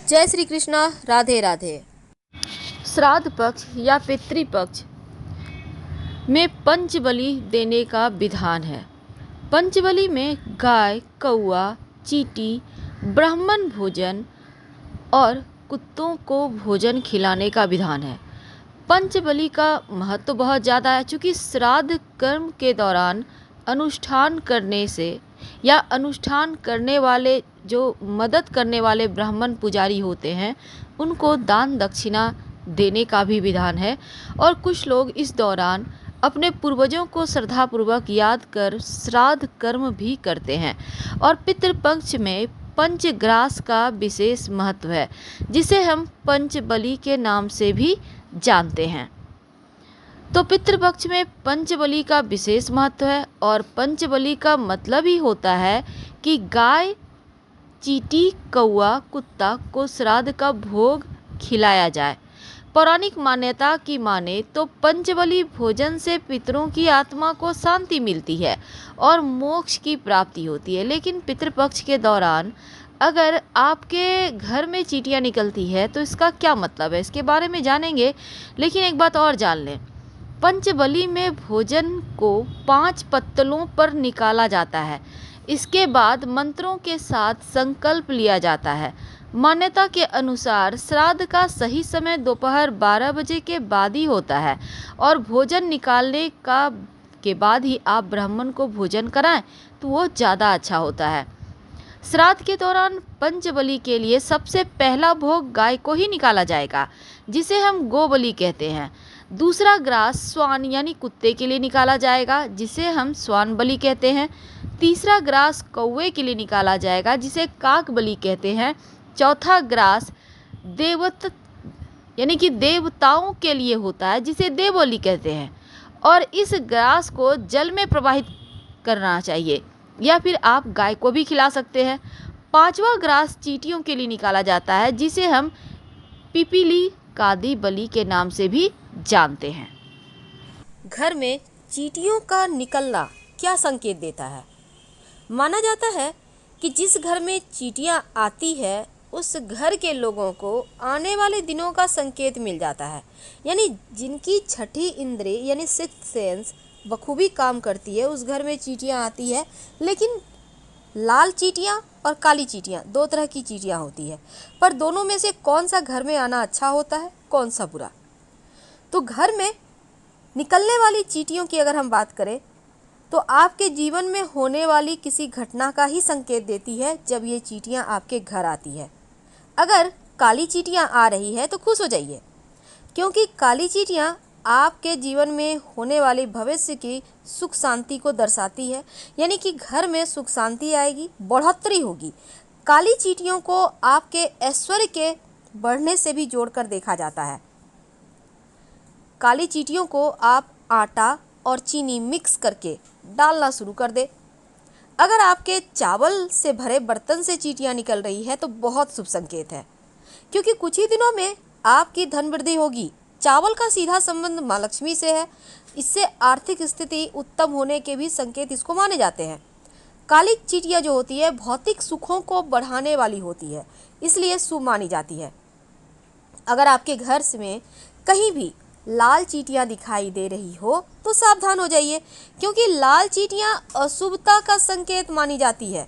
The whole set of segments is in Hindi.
जय श्री कृष्णा। राधे राधे। श्राद्ध पक्ष या पितृपक्ष में पंचबलि देने का विधान है। पंचबलि में गाय, कौआ, चींटी, ब्राह्मण भोजन और कुत्तों को भोजन खिलाने का विधान है। पंचबलि का महत्व बहुत ज़्यादा है, क्योंकि श्राद्ध कर्म के दौरान अनुष्ठान करने से या अनुष्ठान करने वाले जो मदद करने वाले ब्राह्मण पुजारी होते हैं उनको दान दक्षिणा देने का भी विधान है। और कुछ लोग इस दौरान अपने पूर्वजों को श्रद्धापूर्वक याद कर श्राद्ध कर्म भी करते हैं। और पितृपक्ष में पंचग्रास का विशेष महत्व है, जिसे हम पंचबलि के नाम से भी जानते हैं। तो पितृपक्ष में पंचबलि का विशेष महत्व है और पंचबलि का मतलब ही होता है कि गाय, चींटी, कौआ, कुत्ता को श्राद्ध का भोग खिलाया जाए। पौराणिक मान्यता की माने तो पंचबलि भोजन से पितरों की आत्मा को शांति मिलती है और मोक्ष की प्राप्ति होती है। लेकिन पितृपक्ष के दौरान अगर आपके घर में चींटियां निकलती है तो इसका क्या मतलब है, इसके बारे में जानेंगे। लेकिन एक बात और जान लें, पंचबलि में भोजन को 5 पत्तलों पर निकाला जाता है। इसके बाद मंत्रों के साथ संकल्प लिया जाता है। मान्यता के अनुसार श्राद्ध का सही समय दोपहर 12 बजे के बाद ही होता है और भोजन निकालने के बाद ही आप ब्राह्मण को भोजन कराएं तो वो ज़्यादा अच्छा होता है। श्राद्ध के दौरान पंचबलि के लिए सबसे पहला भोग गाय को ही निकाला जाएगा, जिसे हम गोबलि कहते हैं। दूसरा ग्रास श्वान यानी कुत्ते के लिए निकाला जाएगा, जिसे हम श्वान बलि कहते हैं। तीसरा ग्रास कौवे के लिए निकाला जाएगा, जिसे काक बलि कहते हैं। चौथा ग्रास यानी कि देवताओं के लिए होता है, जिसे देवबलि कहते हैं। और इस ग्रास को जल में प्रवाहित करना चाहिए या फिर आप गाय को भी खिला सकते हैं। 5वां ग्रास चींटियों के लिए निकाला जाता है, जिसे हम पिपीली कादी बलि के नाम से भी जानते हैं। घर में चींटियों का निकलना क्या संकेत देता है? माना जाता है कि जिस घर में चींटियां आती है उस घर के लोगों को आने वाले दिनों का संकेत मिल जाता है। यानी जिनकी छठी इंद्रिय यानी सिक्स्थ सेंस बखूबी काम करती है, उस घर में चींटियां आती है। लेकिन लाल चींटियां और काली चींटियां 2 तरह की चींटियां होती है, पर दोनों में से कौन सा घर में आना अच्छा होता है, कौन सा बुरा? तो घर में निकलने वाली चींटियों की अगर हम बात करें तो आपके जीवन में होने वाली किसी घटना का ही संकेत देती है जब ये चींटियां आपके घर आती है। अगर काली चींटियां आ रही है तो खुश हो जाइए, क्योंकि काली चींटियां आपके जीवन में होने वाली भविष्य की सुख शांति को दर्शाती है। यानी कि घर में सुख शांति आएगी, बढ़ोतरी होगी। काली चींटियों को आपके ऐश्वर्य के बढ़ने से भी जोड़कर देखा जाता है। काली चींटियों को आप आटा और चीनी मिक्स करके डालना शुरू कर दे। अगर आपके चावल से भरे बर्तन से चींटियां निकल रही है तो बहुत शुभ संकेत है, क्योंकि कुछ ही दिनों में आपकी धन वृद्धि होगी। चावल का सीधा संबंध माँ लक्ष्मी से है, इससे आर्थिक स्थिति उत्तम होने के भी संकेत इसको माने जाते हैं। काली चींटियां जो होती है भौतिक सुखों को बढ़ाने वाली होती है, इसलिए शुभ मानी जाती है। अगर आपके घर में कहीं भी लाल चींटियां दिखाई दे रही हो तो सावधान हो जाइए, क्योंकि लाल चींटियां अशुभता का संकेत मानी जाती है।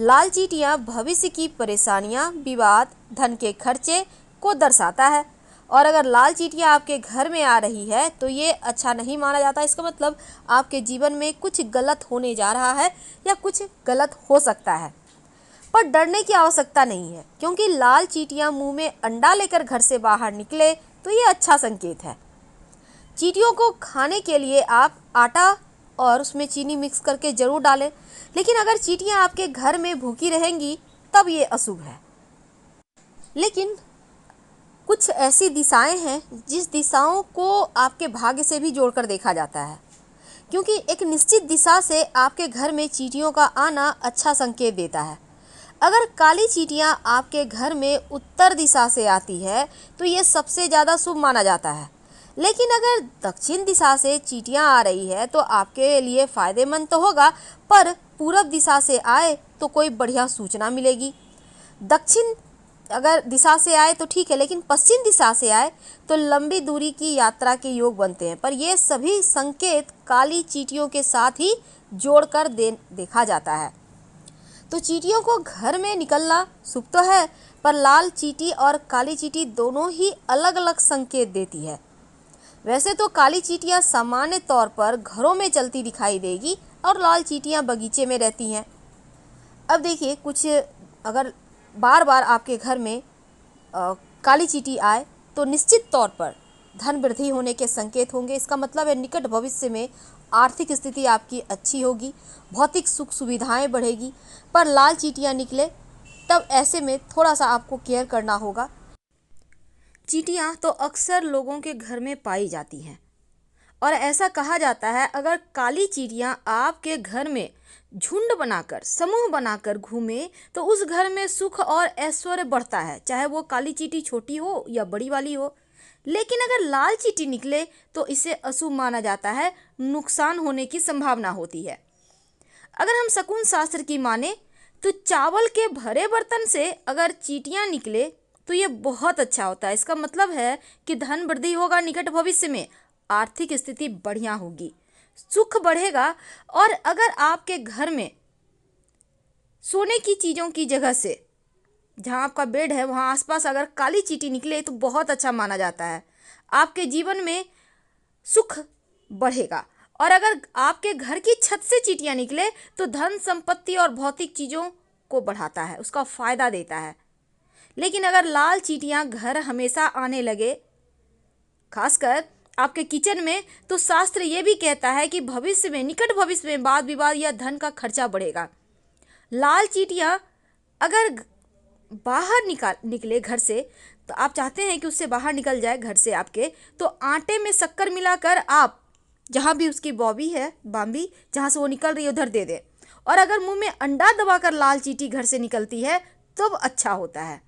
लाल चींटियां भविष्य की परेशानियां, विवाद, धन के खर्चे को दर्शाता है। और अगर लाल चींटियां आपके घर में आ रही है तो ये अच्छा नहीं माना जाता। इसका मतलब आपके जीवन में कुछ गलत होने जा रहा है या कुछ गलत हो सकता है। पर डरने की आवश्यकता नहीं है, क्योंकि लाल चींटियां मुंह में अंडा लेकर घर से बाहर निकले तो ये अच्छा संकेत है। चींटियों को खाने के लिए आप आटा और उसमें चीनी मिक्स करके जरूर डालें, लेकिन अगर चींटियां आपके घर में भूखी रहेंगी तब ये अशुभ है। लेकिन कुछ ऐसी दिशाएं हैं जिस दिशाओं को आपके भाग्य से भी जोड़कर देखा जाता है, क्योंकि एक निश्चित दिशा से आपके घर में चींटियों का आना अच्छा संकेत देता है। अगर काली चींटियां आपके घर में उत्तर दिशा से आती है तो ये सबसे ज़्यादा शुभ माना जाता है। लेकिन अगर दक्षिण दिशा से चींटियां आ रही है तो आपके लिए फ़ायदेमंद तो होगा, पर पूरब दिशा से आए तो कोई बढ़िया सूचना मिलेगी। दक्षिण अगर दिशा से आए तो ठीक है, लेकिन पश्चिम दिशा से आए तो लंबी दूरी की यात्रा के योग बनते हैं। पर ये सभी संकेत काली चींटियों के साथ ही जोड़कर देखा जाता है। तो चींटियों को घर में निकलना शुभ तो है, पर लाल चींटी और काली चींटी दोनों ही अलग अलग संकेत देती है। वैसे तो काली चींटियां सामान्य तौर पर घरों में चलती दिखाई देगी और लाल चींटियां बगीचे में रहती हैं। अब देखिए, कुछ अगर बार बार आपके घर में काली चींटी आए तो निश्चित तौर पर धन वृद्धि होने के संकेत होंगे। इसका मतलब है निकट भविष्य में आर्थिक स्थिति आपकी अच्छी होगी, भौतिक सुख सुविधाएं बढ़ेगी। पर लाल चींटियां निकले तब ऐसे में थोड़ा सा आपको केयर करना होगा। चींटियां तो अक्सर लोगों के घर में पाई जाती हैं और ऐसा कहा जाता है अगर काली चींटियां आपके घर में झुंड बनाकर, समूह बनाकर घूमे तो उस घर में सुख और ऐश्वर्य बढ़ता है, चाहे वो काली चींटी छोटी हो या बड़ी वाली हो। लेकिन अगर लाल चींटी निकले तो इसे अशुभ माना जाता है, नुकसान होने की संभावना होती है। अगर हम शकुन शास्त्र की माने तो चावल के भरे बर्तन से अगर चींटियां निकले तो ये बहुत अच्छा होता है। इसका मतलब है कि धन वृद्धि होगा, निकट भविष्य में आर्थिक स्थिति बढ़िया होगी, सुख बढ़ेगा। और अगर आपके घर में सोने की चीज़ों की जगह से, जहाँ आपका बेड है वहाँ आसपास अगर काली चींटी निकले तो बहुत अच्छा माना जाता है, आपके जीवन में सुख बढ़ेगा। और अगर आपके घर की छत से चींटियाँ निकले तो धन संपत्ति और भौतिक चीज़ों को बढ़ाता है, उसका फायदा देता है। लेकिन अगर लाल चींटियाँ घर हमेशा आने लगे, खासकर आपके किचन में, तो शास्त्र ये भी कहता है कि भविष्य में, निकट भविष्य में वाद विवाद या धन का खर्चा बढ़ेगा। लाल चींटियाँ अगर बाहर निकले घर से, तो आप चाहते हैं कि उससे बाहर निकल जाए घर से आपके, तो आटे में शक्कर मिलाकर आप जहाँ भी उसकी बॉबी है, बाम्बी जहाँ से वो निकल रही है उधर दे दें। और अगर मुंह में अंडा दबाकर लाल चींटी घर से निकलती है तो अच्छा होता है।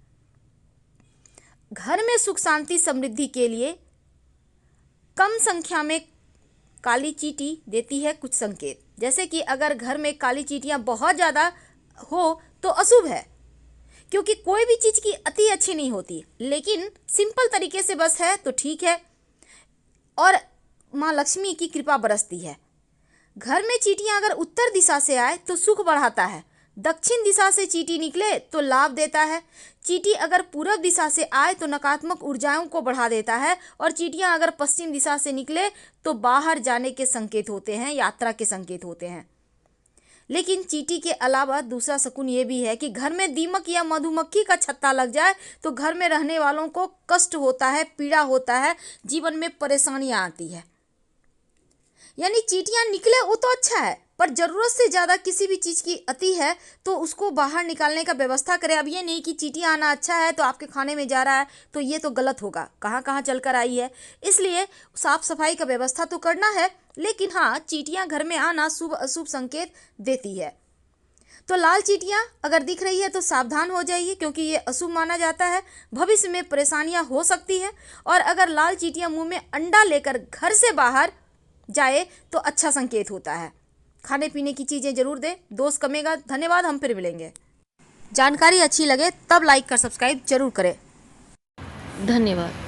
घर में सुख शांति समृद्धि के लिए कम संख्या में काली चींटी देती है कुछ संकेत। जैसे कि अगर घर में काली चींटियां बहुत ज़्यादा हो तो अशुभ है, क्योंकि कोई भी चीज़ की अति अच्छी नहीं होती, लेकिन सिंपल तरीके से बस है तो ठीक है और माँ लक्ष्मी की कृपा बरसती है। घर में चींटियां अगर उत्तर दिशा से आए तो सुख बढ़ाता है, दक्षिण दिशा से चींटी निकले तो लाभ देता है। चींटी अगर पूरब दिशा से आए तो नकारात्मक ऊर्जाओं को बढ़ा देता है, और चींटियां अगर पश्चिम दिशा से निकले तो बाहर जाने के संकेत होते हैं, यात्रा के संकेत होते हैं। लेकिन चींटी के अलावा दूसरा शकुन ये भी है कि घर में दीमक या मधुमक्खी का छत्ता लग जाए तो घर में रहने वालों को कष्ट होता है, पीड़ा होता है, जीवन में परेशानियां आती है। यानी चींटियां निकले वो तो अच्छा है, पर ज़रूरत से ज़्यादा किसी भी चीज़ की अति है तो उसको बाहर निकालने का व्यवस्था करें। अब ये नहीं कि चींटियां आना अच्छा है तो आपके खाने में जा रहा है तो ये तो गलत होगा, कहाँ कहाँ चल कर आई है। इसलिए साफ सफाई का व्यवस्था तो करना है, लेकिन हाँ, चींटियां घर में आना शुभ अशुभ संकेत देती है। तो लाल चींटियां अगर दिख रही है तो सावधान हो जाइए, क्योंकि ये अशुभ माना जाता है, भविष्य में परेशानियां हो सकती है। और अगर लाल चींटियां मुंह में अंडा लेकर घर से बाहर जाए तो अच्छा संकेत होता है। खाने पीने की चीज़ें जरूर दें, दोष कमेगा। धन्यवाद, हम फिर मिलेंगे। जानकारी अच्छी लगे तब लाइक कर सब्सक्राइब जरूर करें। धन्यवाद।